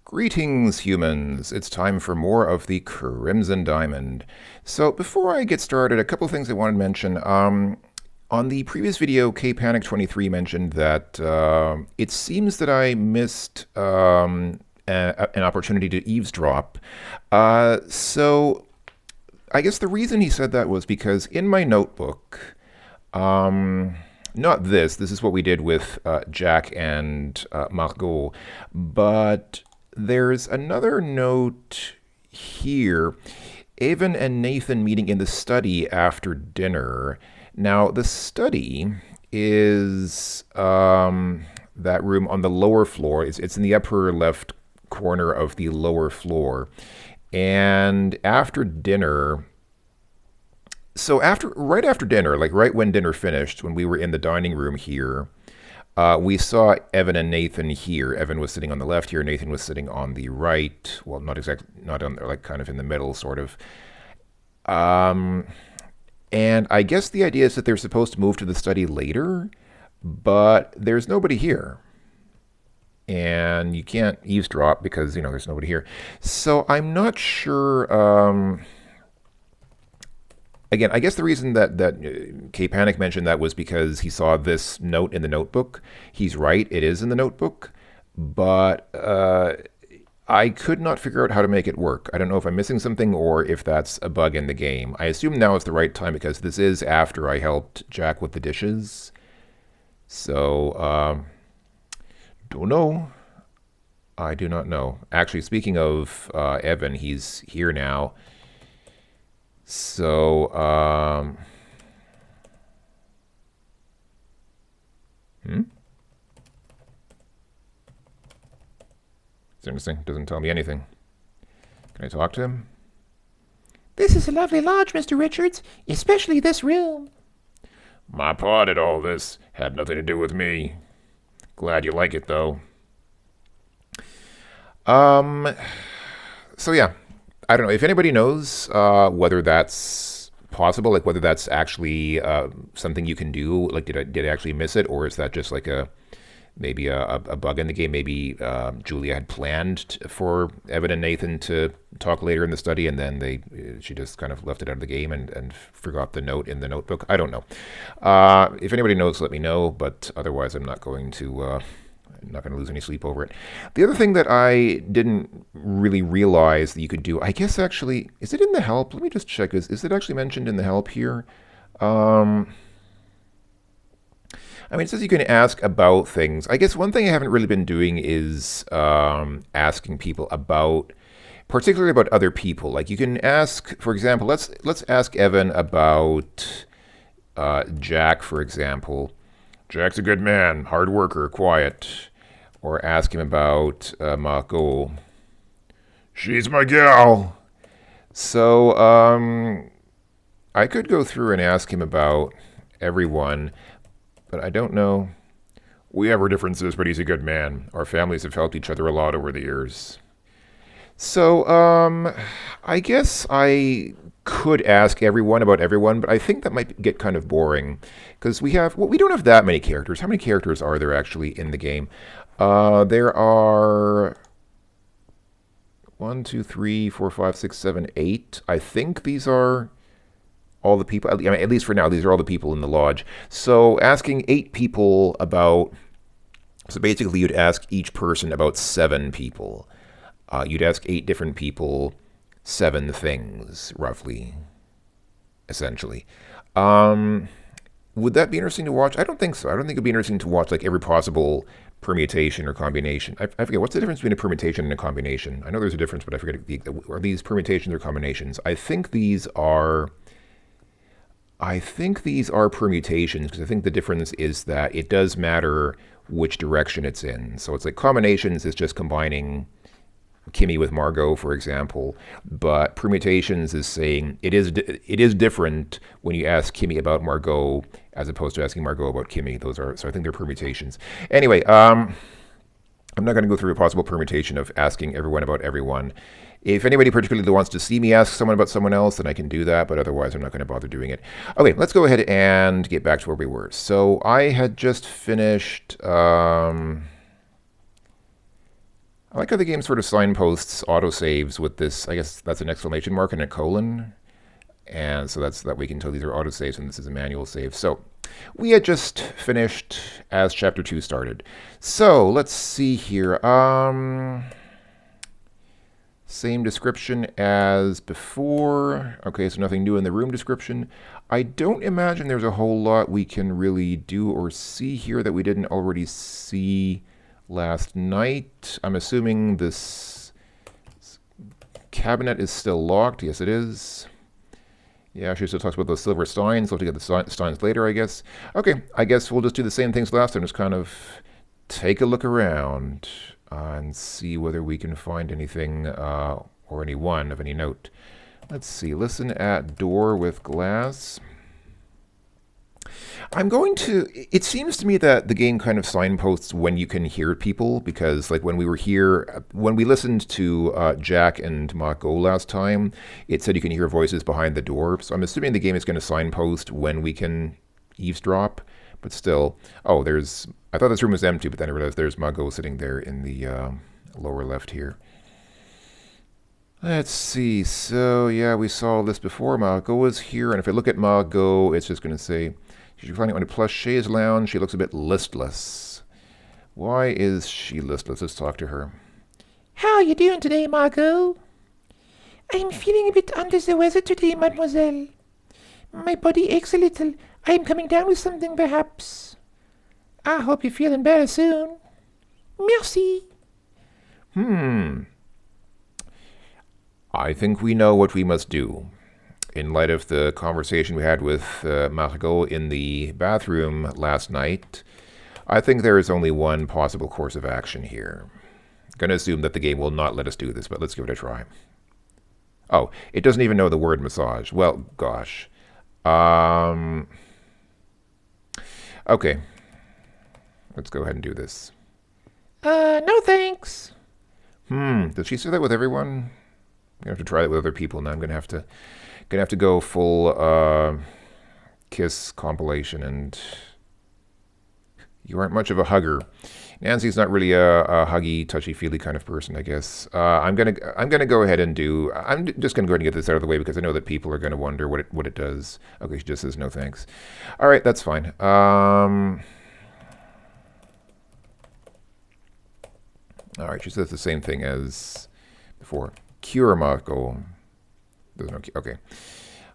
Greetings, humans. It's time for more of the Crimson Diamond. So before I get started, a couple of things I wanted to mention. On the previous video, KPanic23 mentioned that it seems that I missed an opportunity to eavesdrop. So I guess the reason he said that was because in my notebook, not this is what we did with Jack and Margot, but there's another note here. Evan and Nathan meeting in the study after dinner. Now, the study is that room on the lower floor. It's in the upper left corner of the lower floor. And after dinner, right after dinner, like right when dinner finished, when we were in the dining room here, we saw Evan and Nathan here. Evan was sitting on the left here. Nathan was sitting on the right. Well, not exactly, not on, like kind of in the middle, sort of. And I guess the idea is that they're supposed to move to the study later, but there's nobody here. And you can't eavesdrop because, there's nobody here. So I'm not sure. Again, I guess the reason that K-Panic mentioned that was because he saw this note in the notebook. He's right, it is in the notebook, but I could not figure out how to make it work. I don't know if I'm missing something or if that's a bug in the game. I assume now is the right time because this is after I helped Jack with the dishes. So, don't know. I do not know. Actually, speaking of Evan, he's here now. So, It's interesting. Doesn't tell me anything. Can I talk to him? This is a lovely lodge, Mr. Richards, especially this room. My part at all this had nothing to do with me. Glad you like it, though. So yeah, I don't know if anybody knows whether that's possible, like whether that's actually something you can do. Like, did I actually miss it, or is that just like maybe a bug in the game? Maybe Julia had planned for Evan and Nathan to talk later in the study, and then she just kind of left it out of the game and forgot the note in the notebook. I don't know. If anybody knows, let me know. But otherwise, I'm not going to lose any sleep over it. The other thing that I didn't really realize that you could do, I guess actually, is it in the help? Let me just check. Is it actually mentioned in the help here? It says you can ask about things. I guess one thing I haven't really been doing is asking people about, particularly about other people. Like you can ask, for example, let's ask Evan about Jack, for example. Jack's a good man, hard worker, quiet. Or ask him about Margot. She's my gal. So I could go through and ask him about everyone, but I don't know. We have our differences, but he's a good man. Our families have helped each other a lot over the years. So I guess I could ask everyone about everyone, but I think that might get kind of boring because we don't have that many characters. How many characters are there actually in the game? There are 1, 2, 3, 4, 5, 6, 7, 8. I think these are all the people. At least for now, these are all the people in the lodge. So asking 8 people about. So basically, you'd ask each person about 7 people. You'd ask 8 different people 7 things, roughly, essentially. Would that be interesting to watch? I don't think so. I don't think it'd be interesting to watch like every possible permutation or combination. I forget, what's the difference between a permutation and a combination? I know there's a difference, but I forget, are these permutations or combinations? I think these are permutations, because I think the difference is that it does matter which direction it's in. So it's like combinations is just combining Kimmy with Margot, for example, but permutations is saying it is different when you ask Kimmy about Margot as opposed to asking Margot about Kimmy. So I think they're permutations. Anyway, I'm not going to go through a possible permutation of asking everyone about everyone. If anybody particularly wants to see me ask someone about someone else, then I can do that, but otherwise I'm not going to bother doing it. Okay, let's go ahead and get back to where we were. So I had just finished I like how the game sort of signposts autosaves with this. I guess that's an exclamation mark and a colon. And so that's that we can tell these are autosaves and this is a manual save. So we had just finished as chapter 2 started. So let's see here. Same description as before. Okay, so nothing new in the room description. I don't imagine there's a whole lot we can really do or see here that we didn't already see last night. I'm assuming this cabinet is still locked. Yes, it is. Yeah, she still talks about those silver steins. We'll have to get the steins later, I guess. Okay, I guess we'll just do the same things last time. Just kind of take a look around and see whether we can find anything or anyone of any note. Let's see. Listen at door with glass. I'm going to. It seems to me that the game kind of signposts when you can hear people, because like when we were here, when we listened to Jack and Marco last time, it said you can hear voices behind the door. So I'm assuming the game is going to signpost when we can eavesdrop. But still, oh, there's. I thought this room was empty, but then I realized there's Margot sitting there in the lower left here. Let's see. So yeah, we saw this before. Margot is here, and if I look at Margot, it's just going to say. She's reclining on a plush chaise lounge. She looks a bit listless. Why is she listless? Let's talk to her. How are you doing today, Margot? I'm feeling a bit under the weather today, mademoiselle. My body aches a little. I'm coming down with something, perhaps. I hope you're feeling better soon. Merci. I think we know what we must do. In light of the conversation we had with Margot in the bathroom last night, I think there is only one possible course of action here. I'm going to assume that the game will not let us do this, but let's give it a try. Oh, it doesn't even know the word massage. Well, gosh. Okay. Let's go ahead and do this. No thanks. Does she say that with everyone? I'm going to have to try that with other people now. I'm going to have to go full kiss compilation, and you aren't much of a hugger. Nancy's not really a huggy, touchy-feely kind of person, I guess. I'm gonna go ahead and do. I'm just gonna go ahead and get this out of the way because I know that people are gonna wonder what it does. Okay, she just says no thanks. All right, that's fine. All right, she says the same thing as before. Cure Marco. There's no okay.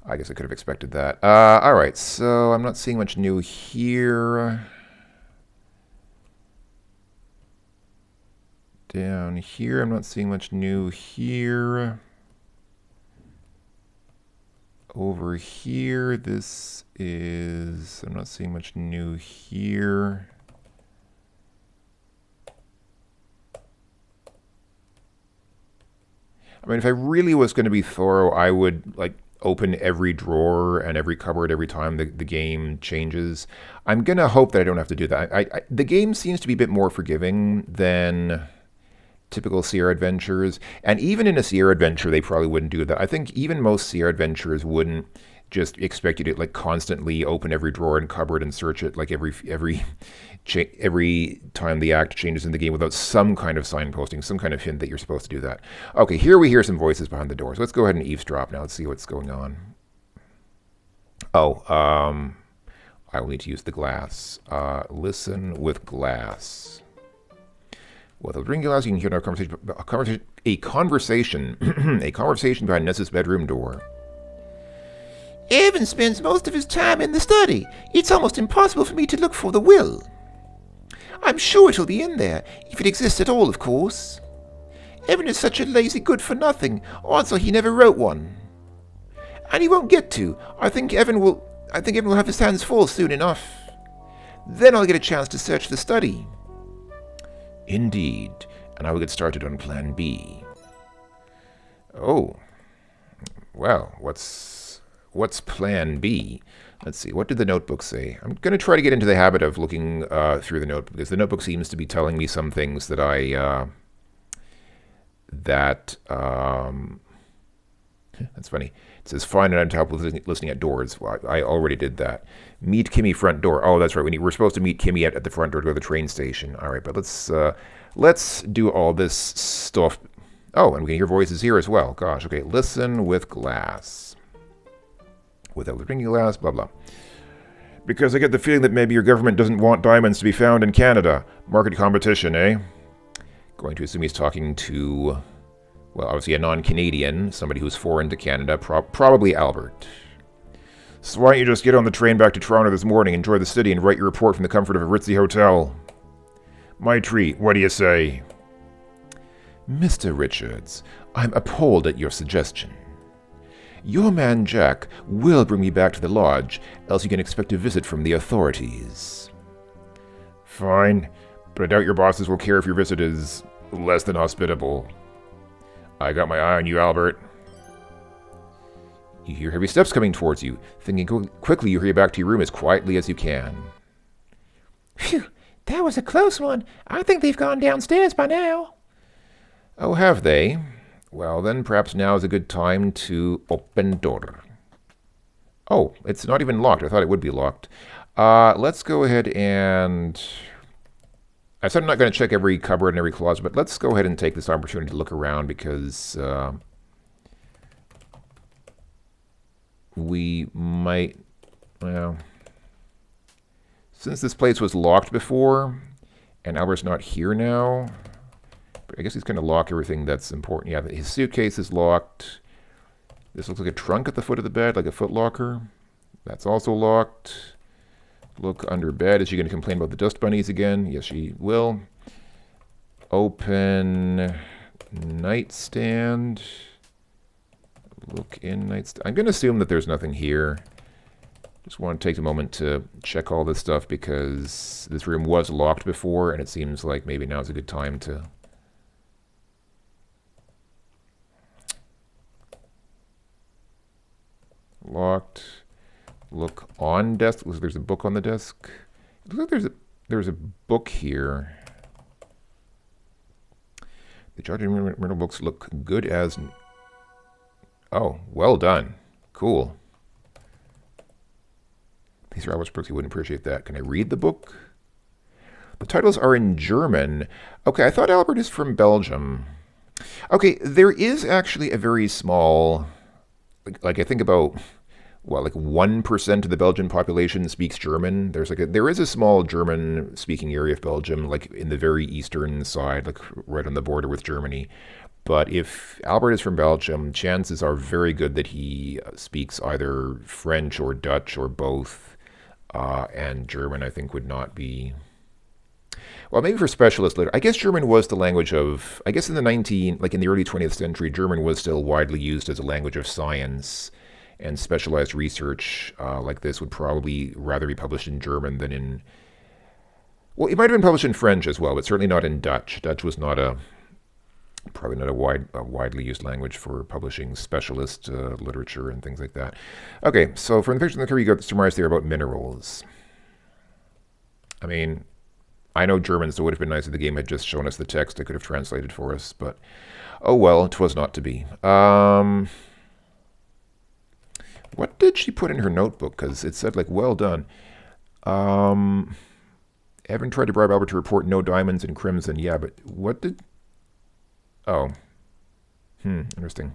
I guess I could have expected that. All right, so I'm not seeing much new here. Down here, I'm not seeing much new here. Over here, this is... I'm not seeing much new here. I mean, if I really was going to be thorough, I would, like, open every drawer and every cupboard every time the game changes. I'm going to hope that I don't have to do that. The game seems to be a bit more forgiving than typical Sierra adventures, and even in a Sierra adventure they probably wouldn't do that. I think even most Sierra adventurers wouldn't just expect you to like constantly open every drawer and cupboard and search it like every time the act changes in the game without some kind of signposting, some kind of hint that you're supposed to do that. Okay, here we hear some voices behind the door, so let's go ahead and eavesdrop now. Let's see what's going on. Oh, I will need to use the glass. Listen with glass. With a ring glass, you can hear a conversation behind Nessa's bedroom door. Evan spends most of his time in the study. It's almost impossible for me to look for the will. I'm sure it'll be in there, if it exists at all, of course. Evan is such a lazy good-for-nothing. Also, he never wrote one. And he won't get to. I think Evan will have his hands full soon enough. Then I'll get a chance to search the study. Indeed, and I will get started on Plan B. Oh, well, what's Plan B? Let's see, what did the notebook say? I'm going to try to get into the habit of looking through the notebook, because the notebook seems to be telling me some things that that's funny. It says, find an top with listening at doors. Well, I already did that. Meet Kimmy front door. Oh, that's right. We're supposed to meet Kimmy at the front door to go to the train station. All right, but let's Let's do all this stuff. Oh, and we can hear voices here as well. Gosh, okay. Listen with glass. Without the drinking glass, blah, blah. Because I get the feeling that maybe your government doesn't want diamonds to be found in Canada. Market competition, eh? Going to assume he's talking to, well, obviously a non-Canadian, somebody who's foreign to Canada, probably Albert. So why don't you just get on the train back to Toronto this morning, enjoy the city, and write your report from the comfort of a ritzy hotel? My treat, what do you say? Mr. Richards, I'm appalled at your suggestion. Your man Jack will bring me back to the lodge, else you can expect a visit from the authorities. Fine, but I doubt your bosses will care if your visit is less than hospitable. I got my eye on you, Albert. You hear heavy steps coming towards you. Thinking quickly, you hurry back to your room as quietly as you can. Phew, that was a close one. I think they've gone downstairs by now. Oh, have they? Well, then perhaps now is a good time to open door. Oh, it's not even locked. I thought it would be locked. Let's go ahead and... I said I'm not going to check every cupboard and every closet, but let's go ahead and take this opportunity to look around because we might, well, since this place was locked before and Albert's not here now, but I guess he's going to lock everything that's important. Yeah, his suitcase is locked. This looks like a trunk at the foot of the bed, like a foot locker. That's also locked. Look under bed. Is she going to complain about the dust bunnies again? Yes, she will. Open nightstand. Look in nightstand. I'm going to assume that there's nothing here. Just want to take a moment to check all this stuff because this room was locked before and it seems like maybe now's a good time to... Locked. Look on desk. Looks like there's a book on the desk. It looks like there's a book here. The Georgia Rental books look good as... Oh, well done. Cool. These are Albert's books. You wouldn't appreciate that. Can I read the book? The titles are in German. Okay, I thought Albert is from Belgium. Okay, there is actually a very small... Like I think about... Well, like 1% of the Belgian population speaks German. There is a small German-speaking area of Belgium, like in the very eastern side, like right on the border with Germany. But if Albert is from Belgium, chances are very good that he speaks either French or Dutch or both. And German, I think, would not be... Well, maybe for specialists later. I guess German was the language of... I guess in the in the early 20th century, German was still widely used as a language of science. And specialized research like this would probably rather be published in German than in... Well, it might have been published in French as well, but certainly not in Dutch. Dutch was probably not a widely used language for publishing specialist literature and things like that. Okay, so from the picture in the cover, you got the surmise there about minerals. I mean, I know German, so it would have been nice if the game had just shown us the text it could have translated for us, but oh well, 'twas not to be. What did she put in her notebook? Because it said, like, well done. Evan tried to bribe Albert to report no diamonds in Crimson. Yeah, but what did... Oh. Interesting.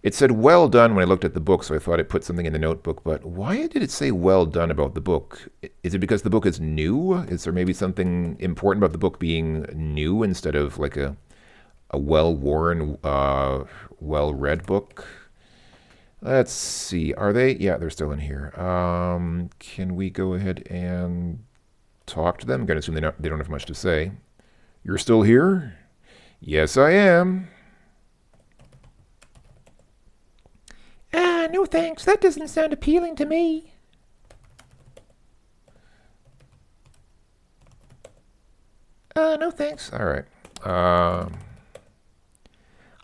It said well done when I looked at the book, so I thought it put something in the notebook. But why did it say well done about the book? Is it because the book is new? Is there maybe something important about the book being new instead of, like, a well-worn, well-read book? Let's see. Are they? Yeah, they're still in here. Can we go ahead and talk to them? I'm going to assume they don't have much to say. You're still here? Yes, I am. No thanks. That doesn't sound appealing to me. No thanks. All right.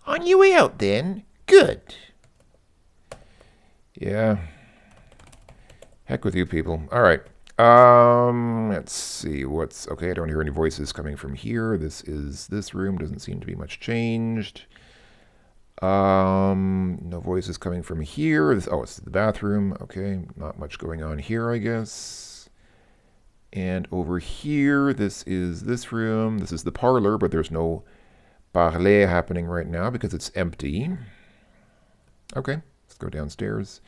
On your way out, then? Good. Yeah. Heck with you people. All right. Let's see. Okay, I don't hear any voices coming from here. This room. Doesn't seem to be much changed. No voices coming from here. It's the bathroom. Okay, not much going on here, I guess. And over here, this is this room. This is the parlor, but there's no parler happening right now because it's empty. Okay, let's go downstairs.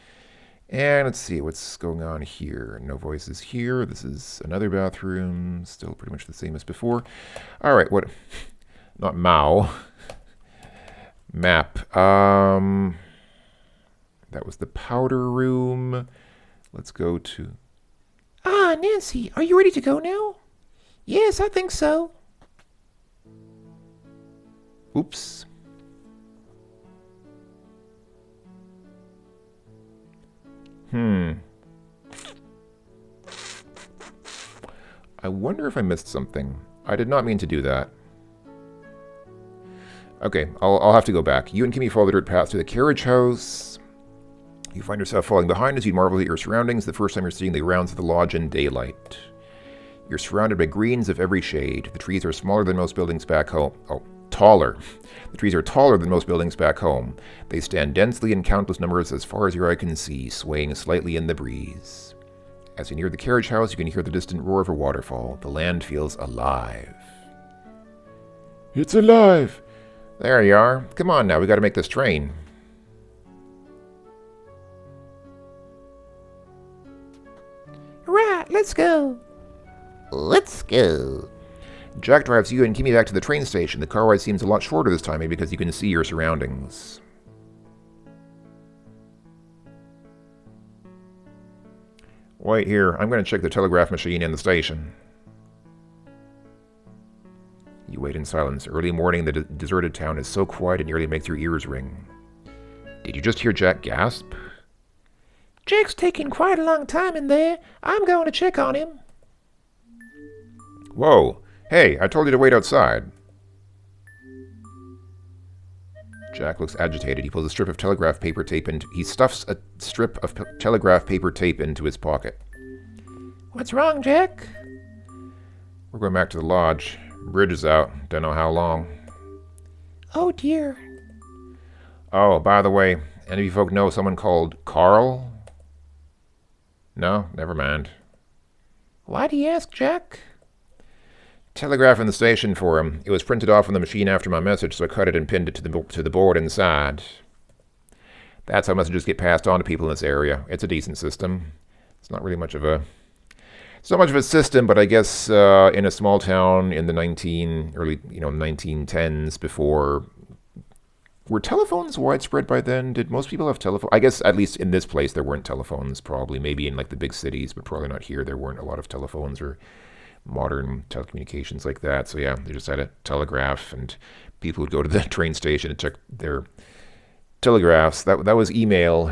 And let's see what's going on here. No voices here. This is another bathroom. Still pretty much the same as before. All right, what? Not Mao. Map. That was the powder room. Let's go to... Ah, Nancy, are you ready to go now? Yes, I think so. Oops. I wonder if I missed something. I did not mean to do that. Okay, I'll have to go back. You and Kimmy follow the dirt path to the carriage house. You find yourself falling behind as you marvel at your surroundings the first time you're seeing the grounds of the lodge in daylight. You're surrounded by greens of every shade. The trees are smaller than most buildings back home. Oh, taller. The trees are taller than most buildings back home. They stand densely in countless numbers as far as your eye can see, swaying slightly in the breeze. As you near the carriage house, you can hear the distant roar of a waterfall. The land feels alive. It's alive! There you are. Come on now, we gotta make this train. Right, let's go. Let's go. Jack drives you and Kimmy back to the train station. The car ride seems a lot shorter this time, maybe because you can see your surroundings. Wait here, I'm going to check the telegraph machine in the station. You wait in silence. Early morning, the deserted town is so quiet it nearly makes your ears ring. Did you just hear Jack gasp? Jack's taking quite a long time in there. I'm going to check on him. Whoa! Hey, I told you to wait outside. Jack looks agitated. He pulls a strip of telegraph paper tape and he stuffs a strip of telegraph paper tape into his pocket. What's wrong, Jack? We're going back to the lodge. Bridge is out. Don't know how long. Oh, dear. Oh, by the way, any of you folk know someone called Carl? No? Never mind. Why do you ask, Jack? Telegraph in the station for him. It was printed off on the machine after my message, so I cut it and pinned it to the board inside. That's how messages get passed on to people in this area. It's a decent system. It's not really much of a... It's not much of a system, but I guess in a small town in the 1910s before... Were telephones widespread by then? Did most people have telephones? I guess at least in this place there weren't telephones, probably. Maybe in like the big cities, but probably not here. There weren't a lot of telephones or modern telecommunications like that. So yeah, they just had a telegraph, and people would go to the train station and check their telegraphs. That was email.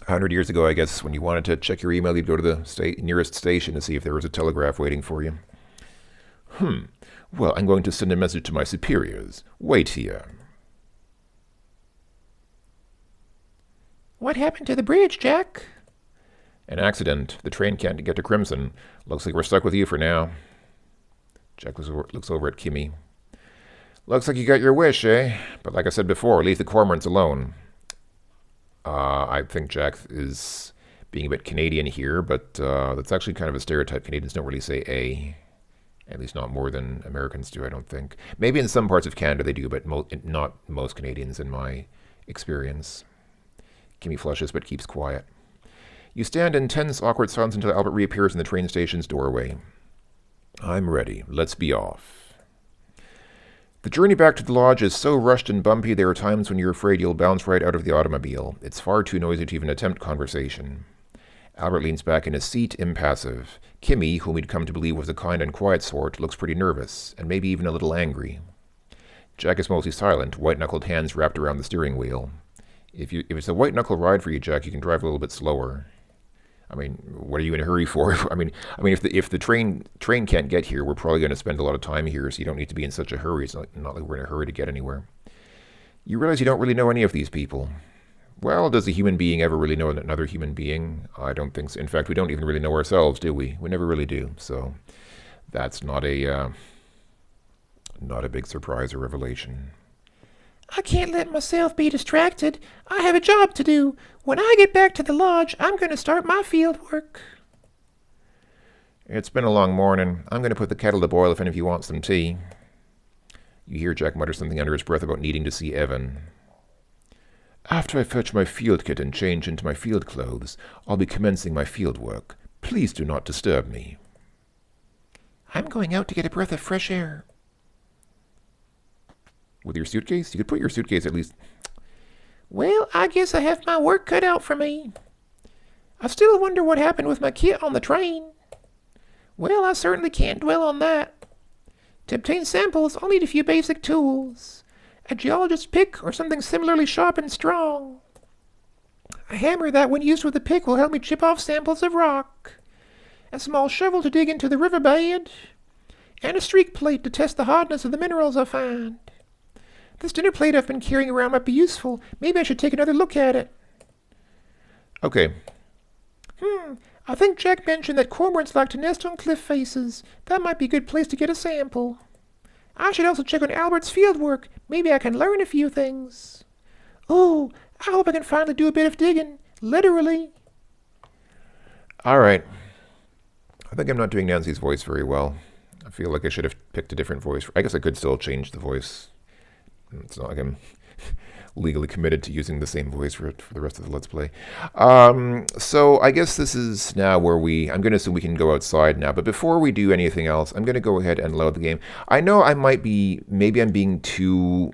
100 years ago, I guess, when you wanted to check your email, you'd go to the nearest station to see if there was a telegraph waiting for you. Well, I'm going to send a message to my superiors. Wait here. What happened to the bridge, Jack? An accident. The train can't get to Crimson. Looks like we're stuck with you for now. Jack looks over at Kimmy. Looks like you got your wish, eh? But like I said before, leave the cormorants alone. I think Jack is being a bit Canadian here, but that's actually kind of a stereotype. Canadians don't really say A. At least not more than Americans do, I don't think. Maybe in some parts of Canada they do, but not most Canadians in my experience. Kimmy flushes but keeps quiet. You stand in tense, awkward silence until Albert reappears in the train station's doorway. I'm ready. Let's be off. The journey back to the lodge is so rushed and bumpy there are times when you're afraid you'll bounce right out of the automobile. It's far too noisy to even attempt conversation. Albert leans back in his seat, impassive. Kimmy, whom he'd come to believe was a kind and quiet sort, looks pretty nervous, and maybe even a little angry. Jack is mostly silent, white-knuckled hands wrapped around the steering wheel. If it's a white-knuckle ride for you, Jack, you can drive a little bit slower. I mean, what are you in a hurry for? I mean, if the train can't get here, we're probably going to spend a lot of time here, so you don't need to be in such a hurry. It's not like we're in a hurry to get anywhere. You realize you don't really know any of these people. Well, does a human being ever really know another human being? I don't think so. In fact, we don't even really know ourselves, do we? We never really do. So that's not a big surprise or revelation. I can't let myself be distracted. I have a job to do. When I get back to the lodge, I'm going to start my field work. It's been a long morning. I'm going to put the kettle to boil if any of you want some tea. You hear Jack mutter something under his breath about needing to see Evan. After I fetch my field kit and change into my field clothes, I'll be commencing my field work. Please do not disturb me. I'm going out to get a breath of fresh air. With your suitcase? You could put your suitcase at least... Well, I guess I have my work cut out for me. I still wonder what happened with my kit on the train. Well, I certainly can't dwell on that. To obtain samples, I'll need a few basic tools. A geologist's pick or something similarly sharp and strong. A hammer that, when used with a pick, will help me chip off samples of rock. A small shovel to dig into the riverbed. And a streak plate to test the hardness of the minerals I find. This dinner plate I've been carrying around might be useful. Maybe I should take another look at it. Okay. I think Jack mentioned that cormorants like to nest on cliff faces. That might be a good place to get a sample. I should also check on Albert's field work. Maybe I can learn a few things. Oh, I hope I can finally do a bit of digging. Literally. All right. I think I'm not doing Nancy's voice very well. I feel like I should have picked a different voice. I guess I could still change the voice. It's not like I'm legally committed to using the same voice for the rest of the Let's Play. So I guess this is now where I'm going to assume we can go outside now. But before we do anything else, I'm going to go ahead and load the game. I know maybe I'm being too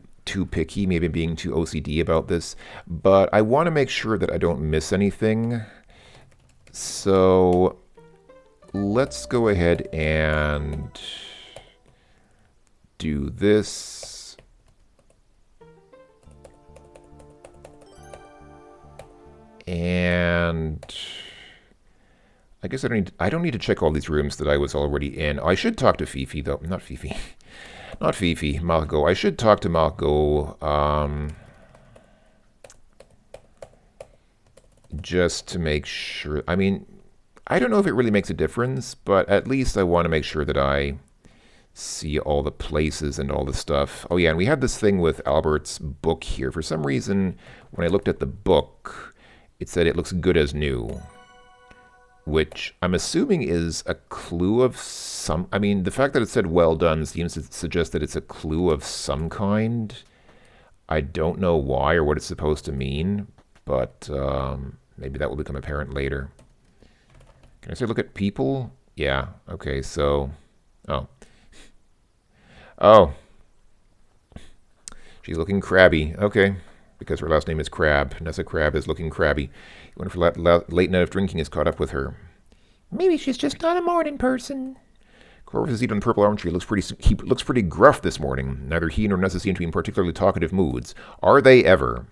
picky, maybe I'm being too OCD about this, but I want to make sure that I don't miss anything. So let's go ahead and do this. And I guess I don't need to check all these rooms that I was already in. I should talk to Fifi though. Not Fifi. Margot. I should talk to Margot just to make sure. I mean, I don't know if it really makes a difference, but at least I want to make sure that I see all the places and all the stuff. Oh yeah, and we have this thing with Albert's book here. For some reason, when I looked at the book, it said it looks good as new, which I'm assuming is a clue of some... I mean, the fact that it said well done seems to suggest that it's a clue of some kind. I don't know why or what it's supposed to mean, but maybe that will become apparent later. Can I say look at people? Yeah, okay, so... Oh. She's looking crabby. Okay. Because her last name is Crab. Nessa Crab is looking crabby. You wonder if late night of drinking has caught up with her. Maybe she's just not a morning person. Corvus' seat on the purple arm tree he looks pretty gruff this morning. Neither he nor Nessa seem to be in particularly talkative moods. Are they ever?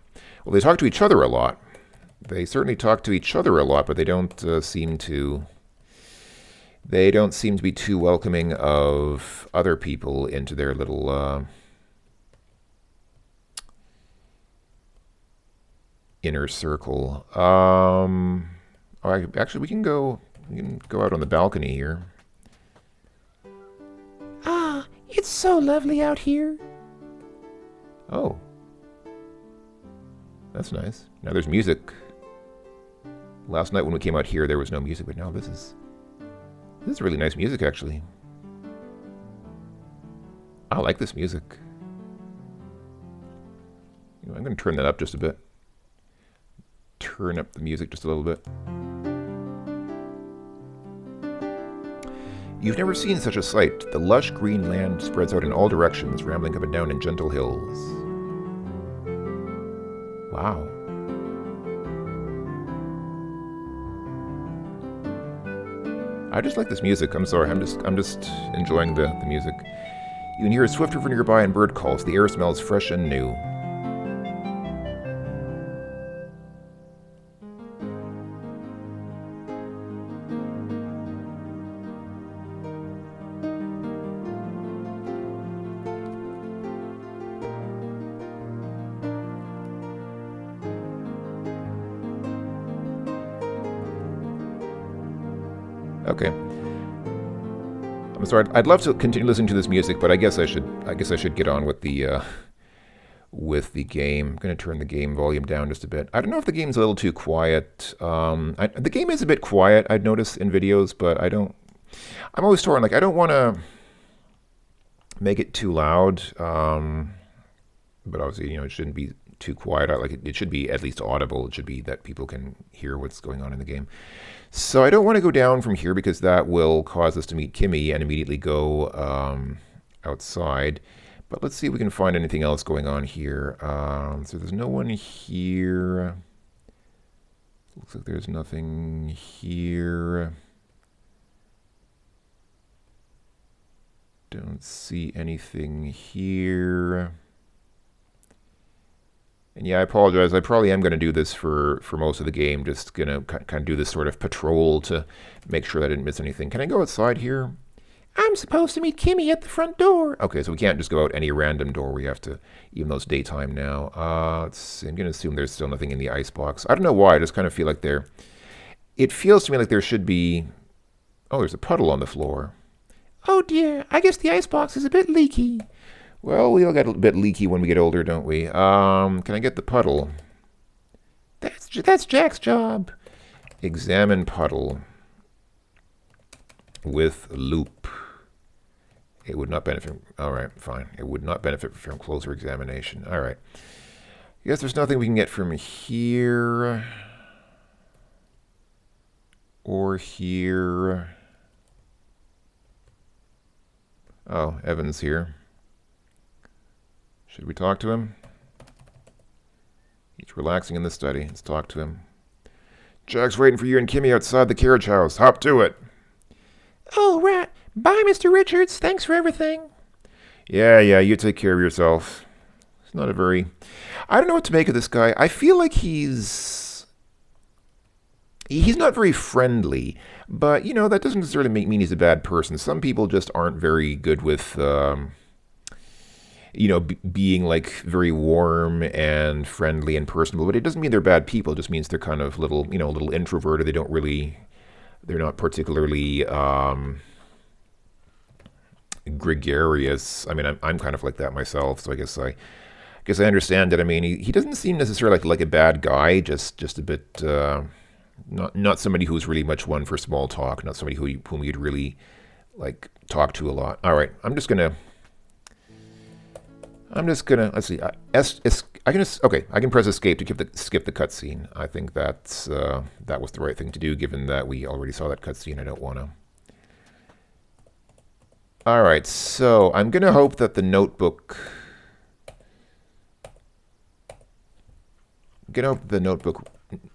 Well, they talk to each other a lot. They certainly talk to each other a lot, but they don't seem to... They don't seem to be too welcoming of other people into their little... inner circle. Actually, we can go out on the balcony here. Ah, it's so lovely out here. Oh. That's nice. Now there's music. Last night when we came out here, there was no music, but now this is really nice music, actually. I like this music. I'm going to turn that up just a bit. Turn up the music just a little bit. You've never seen such a sight. The lush green land spreads out in all directions, rambling up and down in gentle hills. Wow. I just like this music. I'm sorry. I'm just enjoying the music. You can hear a swift river nearby and bird calls. The air smells fresh and new. Okay. I'm sorry. I'd love to continue listening to this music, but I guess I should get on with the game. I'm going to turn the game volume down just a bit. I don't know if the game's a little too quiet. The game is a bit quiet, I'd notice in videos, but I don't... I'm always torn. Like, I don't want to make it too loud, but obviously, it shouldn't be too quiet. It should be at least audible. It should be that people can hear what's going on in the game. So I don't want to go down from here because that will cause us to meet Kimmy and immediately go outside. But let's see if we can find anything else going on here. So there's no one here. Looks like there's nothing here. Don't see anything here. And yeah, I apologize. I probably am going to do this for most of the game. Just going to kind of do this sort of patrol to make sure that I didn't miss anything. Can I go outside here? I'm supposed to meet Kimmy at the front door. Okay, so we can't just go out any random door. We have to, even though it's daytime now. Let's see. I'm going to assume there's still nothing in the icebox. I don't know why. I just kind of feel like it feels to me like there should be... Oh, there's a puddle on the floor. Oh dear, I guess the icebox is a bit leaky. Well, we all get a bit leaky when we get older, don't we? Can I get the puddle? That's Jack's job. Examine puddle with loop. It would not benefit. All right, fine. It would not benefit from closer examination. All right. I guess there's nothing we can get from here or here. Oh, Evan's here. Should we talk to him? He's relaxing in the study. Let's talk to him. Jack's waiting for you and Kimmy outside the carriage house. Hop to it. Oh, right. Bye, Mr. Richards. Thanks for everything. Yeah, you take care of yourself. It's not a very... I don't know what to make of this guy. I feel like he's not very friendly, but, that doesn't necessarily mean he's a bad person. Some people just aren't very good with... being like very warm and friendly and personable, but it doesn't mean they're bad people. It just means they're kind of a little introverted. They're not particularly gregarious. I mean, I'm kind of like that myself, so I guess I understand it. I mean, he doesn't seem necessarily like a bad guy, just a bit not somebody who's really much one for small talk, not somebody whom you'd really like talk to a lot. All right, I'm just gonna let's see. I can press escape to skip the cutscene. I think that was the right thing to do, given that we already saw that cutscene. I don't want to. All right, so I'm gonna hope that the notebook.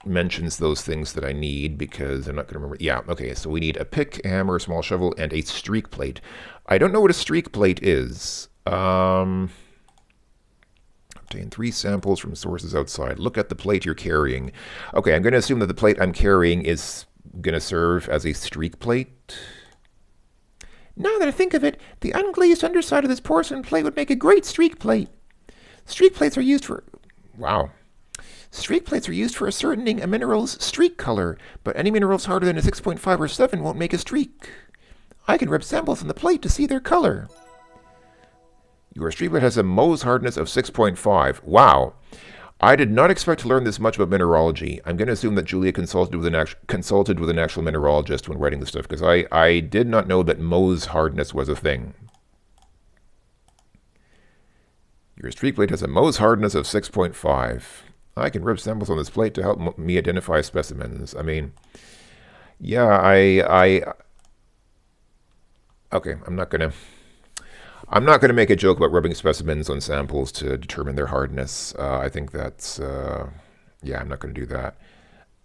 Mentions those things that I need, because I'm not going to remember. Yeah, okay, so we need a pick, a hammer, a small shovel, and a streak plate. I don't know what a streak plate is. Obtain 3 samples from sources outside. Look at the plate you're carrying. Okay, I'm going to assume that the plate I'm carrying is going to serve as a streak plate. Now that I think of it, the unglazed underside of this porcelain plate would make a great streak plate. Streak plates are used for... Wow. Streak plates are used for ascertaining a mineral's streak color, but any minerals harder than a 6.5 or 7 won't make a streak. I can rub samples on the plate to see their color. Your streak plate has a Mohs hardness of 6.5. Wow. I did not expect to learn this much about mineralogy. I'm going to assume that Julia consulted with an actual mineralogist when writing this stuff, because I did not know that Mohs hardness was a thing. Your streak plate has a Mohs hardness of 6.5. I can rub samples on this plate to help me identify specimens. I mean, yeah, okay, I'm not gonna make a joke about rubbing specimens on samples to determine their hardness. I think that's, yeah, I'm not gonna do that.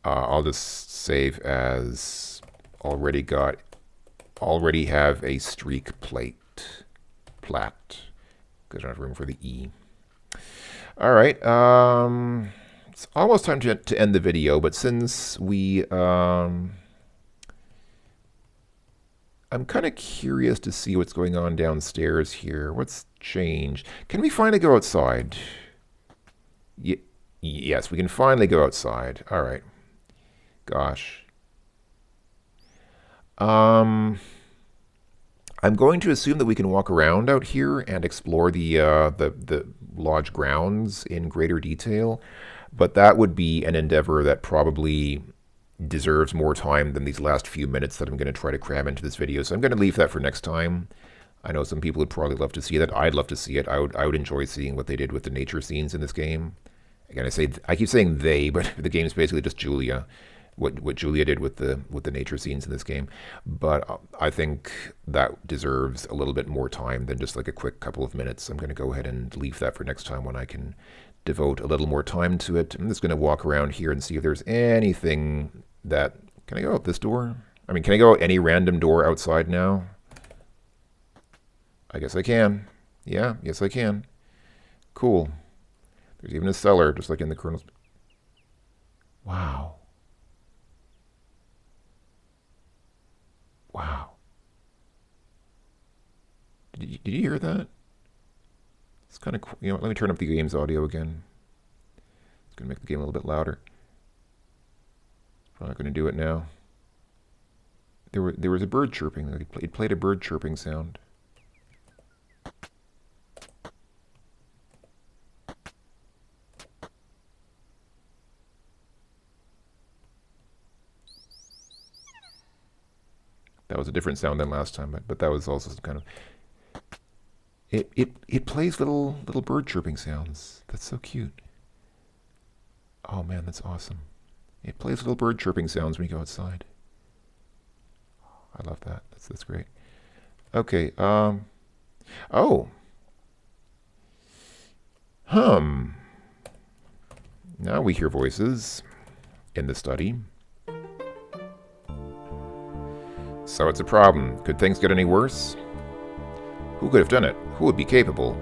I'll just save as already have a streak plate, plat, because I don't have room for the E. All right, it's almost time to end the video, but since I'm kind of curious to see what's going on downstairs here. What's changed? Can we finally go outside? Yes, we can finally go outside. All right. Gosh. I'm going to assume that we can walk around out here and explore the lodge grounds in greater detail, but that would be an endeavor that probably deserves more time than these last few minutes that I'm going to try to cram into this video. So I'm going to leave that for next time. I know some people would probably love to see that. I'd love to see it. I would enjoy seeing what they did with the nature scenes in this game. Again, I keep saying they, but the game's basically just Julia. What Julia did with the nature scenes in this game. But I think that deserves a little bit more time than just like a quick couple of minutes. I'm going to go ahead and leave that for next time when I can devote a little more time to it. I'm just going to walk around here and see if there's anything that... Can I go out this door? I mean, can I go out any random door outside now? I guess I can. Yeah, yes I can. Cool. There's even a cellar, just like in the Colonel's... Wow. Wow. Did you hear that? It's kind of cool. You know, let me turn up the game's audio again. It's going to make the game a little bit louder. Probably not going to do it now. There was a bird chirping. It played a bird chirping sound. That was a different sound than last time, but that was also kind of... It plays little bird chirping sounds. That's so cute. Oh man, that's awesome. It plays little bird chirping sounds when you go outside. I love that. That's great. Okay. Oh. Now we hear voices in the study. So it's a problem. Could things get any worse? Who could have done it? Who would be capable?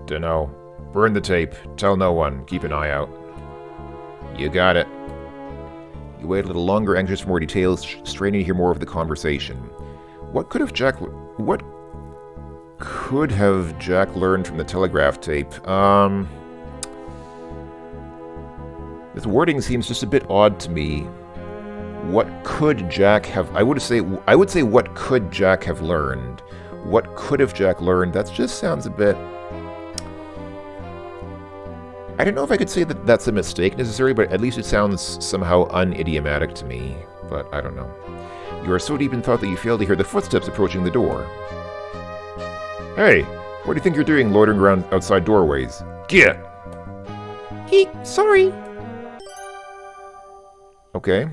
Dunno. Burn the tape. Tell no one. Keep an eye out. You got it. You wait a little longer, anxious for more details, straining to hear more of the conversation. What could have Jack learned from the telegraph tape? This wording seems just a bit odd to me. What could Jack have... I would say what could Jack have learned? What could have Jack learned? That just sounds a bit... I don't know if I could say that that's a mistake necessarily, but at least it sounds somehow unidiomatic to me. But I don't know. You are so deep in thought that you fail to hear the footsteps approaching the door. Hey, what do you think you're doing loitering around outside doorways? Get! Eek, sorry. Okay.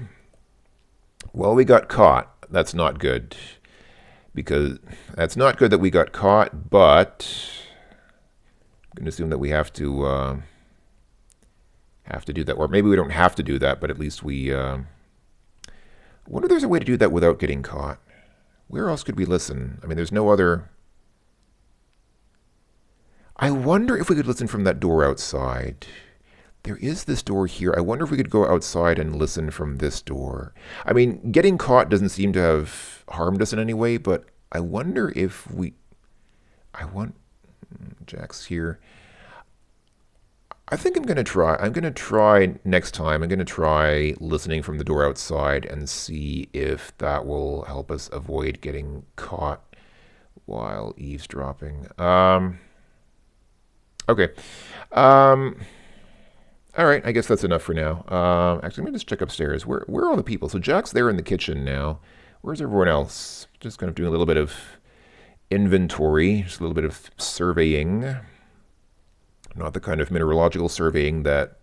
Well, we got caught. That's not good. Because that's not good that we got caught, but I'm going to assume that we have to do that. Or maybe we don't have to do that, but at least we... I wonder if there's a way to do that without getting caught. Where else could we listen? I mean, there's no other... I wonder if we could listen from that door outside. There is this door here. I wonder if we could go outside and listen from this door. I mean, getting caught doesn't seem to have harmed us in any way, but I wonder if we... Jack's here. I think I'm going to try next time. I'm going to try listening from the door outside and see if that will help us avoid getting caught while eavesdropping. Okay. All right, I guess that's enough for now. Actually, let me just check upstairs. Where are all the people? So Jack's there in the kitchen now. Where's everyone else? Just kind of doing a little bit of inventory, just a little bit of surveying. Not the kind of mineralogical surveying that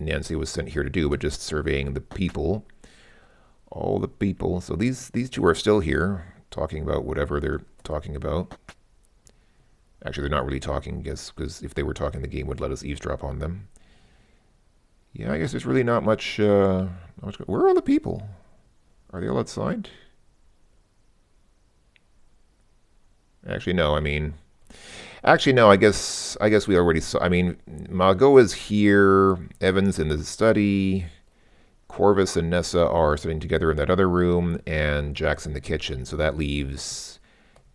Nancy was sent here to do, but just surveying the people. All the people. So these two are still here, talking about whatever they're talking about. Actually, they're not really talking, I guess, because if they were talking, the game would let us eavesdrop on them. Yeah, I guess there's really not much... Where are all the people? Are they all outside? Actually, no, I mean... Actually, no, I guess we already saw... I mean, Margot is here, Evan's in the study, Corvus and Nessa are sitting together in that other room, and Jack's in the kitchen, so that leaves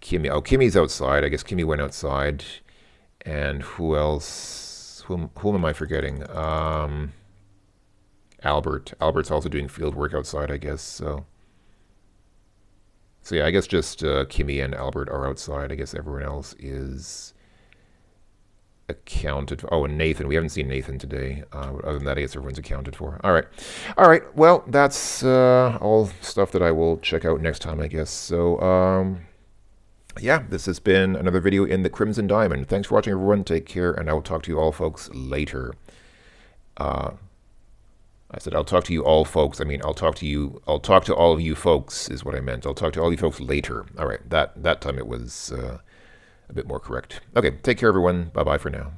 Kimmy. Oh, Kimmy's outside. I guess Kimmy went outside. And who else? Whom am I forgetting? Albert. Albert's also doing field work outside, I guess, so yeah, I guess just Kimmy and Albert are outside. I guess everyone else is a accounted for. Oh, and Nathan. We haven't seen Nathan today. Other than that, I guess everyone's accounted for. All right. All right. Well, that's all stuff that I will check out next time, I guess. So, yeah, this has been another video in the Crimson Diamond. Thanks for watching, everyone. Take care, and I will talk to you all folks later. I said I'll talk to you all folks. I mean, I'll talk to all of you folks is what I meant. I'll talk to all you folks later. All right, that time it was a bit more correct. Okay, take care, everyone. Bye-bye for now.